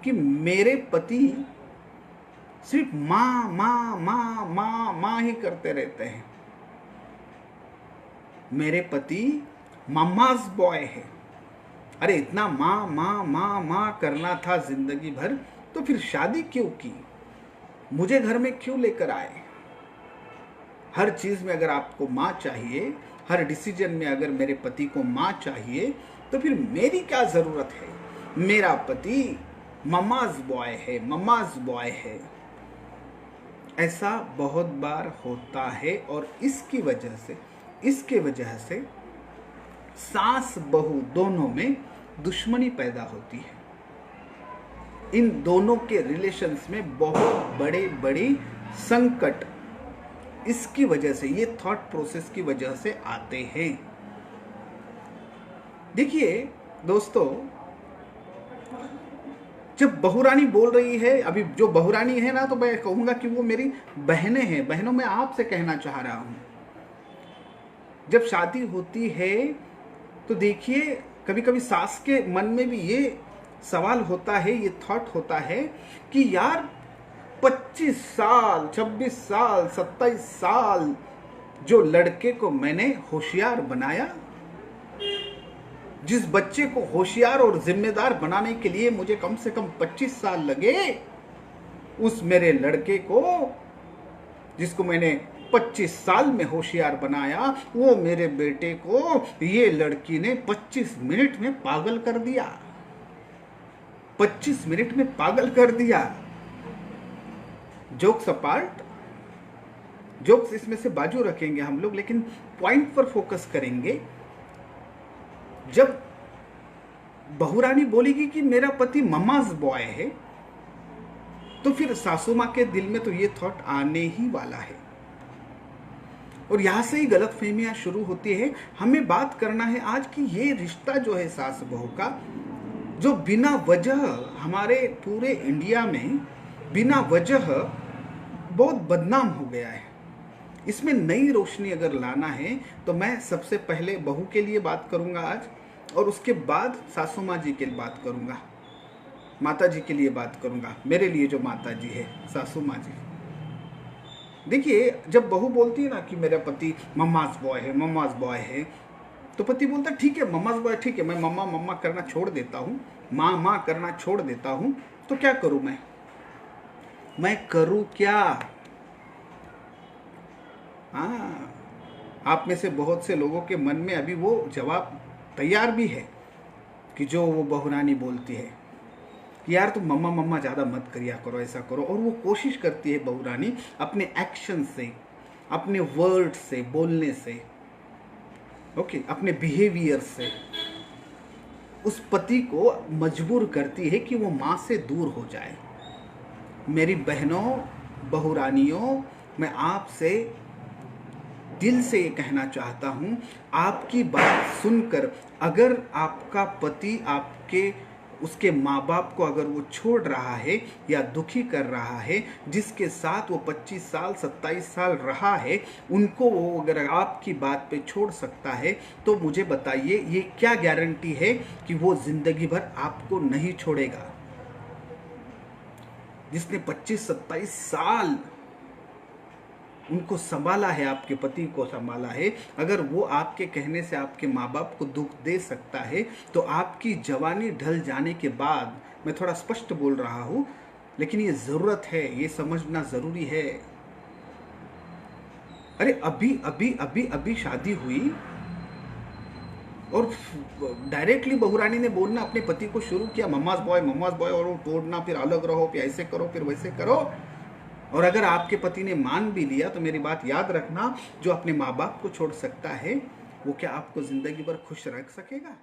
कि मेरे पति सिर्फ माँ माँ माँ माँ माँ ही करते रहते हैं। मेरे पति मम्माज बॉय है। अरे इतना माँ माँ माँ माँ करना था जिंदगी भर, तो फिर शादी क्यों की? मुझे घर में क्यों लेकर आए? हर चीज़ में अगर आपको माँ चाहिए, हर डिसीजन में अगर मेरे पति को माँ चाहिए, तो फिर मेरी क्या ज़रूरत है? मेरा पति मम्माज बॉय है, मम्माज बॉय है। ऐसा बहुत बार होता है और इसकी वजह से सास बहू दोनों में दुश्मनी पैदा होती है। इन दोनों के रिलेशंस में बहुत बड़े बड़े संकट इसकी वजह से, ये थॉट प्रोसेस की वजह से आते हैं। देखिए दोस्तों, जब बहुरानी बोल रही है, अभी जो बहुरानी है ना, तो मैं कहूंगा कि वो मेरी बहनें हैं। बहनों, मैं आपसे कहना चाह रहा हूं, जब शादी होती है तो देखिए कभी कभी सास के मन में भी ये सवाल होता है, ये थॉट होता है कि यार 25 साल 26 साल 27 साल जो लड़के को मैंने होशियार बनाया, जिस बच्चे को होशियार और जिम्मेदार बनाने के लिए मुझे कम से कम 25 साल लगे, उस मेरे लड़के को जिसको मैंने 25 साल में होशियार बनाया, वो मेरे बेटे को ये लड़की ने 25 मिनट में पागल कर दिया। 25 मिनट में पागल कर दिया। जोक्स अपार्ट, जोक्स इसमें से बाजू रखेंगे हम लोग, लेकिन पॉइंट पर फोकस करेंगे। जब बहुरानी बोलेगी कि मेरा पति मम्माज बॉय है, तो फिर सासू माँ के दिल में तो ये थॉट आने ही वाला है और यहां से ही गलतफहमियां शुरू होती है। हमें बात करना है आज कि ये रिश्ता जो है सास बहू का, जो बिना वजह हमारे पूरे इंडिया में बिना वजह बहुत बदनाम हो गया है। इसमें नई रोशनी अगर लाना है तो मैं सबसे पहले बहू के लिए बात करूंगा आज, और उसके बाद सासू माँ जी के लिए बात करूंगा, माता जी के लिए बात करूंगा, मेरे लिए जो माता जी है सासू माँ जी। देखिए, जब बहू बोलती है ना कि मेरा पति मम्माज बॉय है, मम्माज बॉय है, तो पति बोलता है ठीक है मम्माज बॉय, ठीक है, मैं मम्मा मम्मा करना छोड़ देता हूँ, माँ माँ करना छोड़ देता हूँ, तो क्या करूँ मैं करूँ क्या? हाँ, आप में से बहुत से लोगों के मन में अभी वो जवाब तैयार भी है कि जो वो बहुरानी बोलती है कि यार तुम मम्मा मम्मा ज़्यादा मत करिया करो, ऐसा करो। और वो कोशिश करती है बहुरानी अपने एक्शन से, अपने वर्ड से, बोलने से, ओके, अपने बिहेवियर से उस पति को मजबूर करती है कि वो माँ से दूर हो जाए। मेरी बहनों, बहुरानियों, मैं आपसे दिल से ये कहना चाहता हूँ, आपकी बात सुनकर अगर आपका पति आपके उसके माँ बाप को अगर वो छोड़ रहा है या दुखी कर रहा है, जिसके साथ वो 25 साल 27 साल रहा है, उनको वो अगर आपकी बात पे छोड़ सकता है, तो मुझे बताइए ये क्या गारंटी है कि वो जिंदगी भर आपको नहीं छोड़ेगा? जिसने 25-27 साल उनको संभाला है, आपके पति को संभाला है, अगर वो आपके कहने से आपके माँ बाप को दुख दे सकता है, तो आपकी जवानी ढल जाने के बाद, मैं थोड़ा स्पष्ट बोल रहा हूँ लेकिन ये ज़रूरत है, ये समझना ज़रूरी है। अरे अभी अभी अभी अभी शादी हुई और डायरेक्टली बहुरानी ने बोलना अपने पति को शुरू किया मम्माज बॉय, और वो तोड़ना, फिर अलग रहो, फिर ऐसे करो, फिर वैसे करो। और अगर आपके पति ने मान भी लिया तो मेरी बात याद रखना, जो अपने माँ बाप को छोड़ सकता है वो क्या आपको जिंदगी भर खुश रख सकेगा?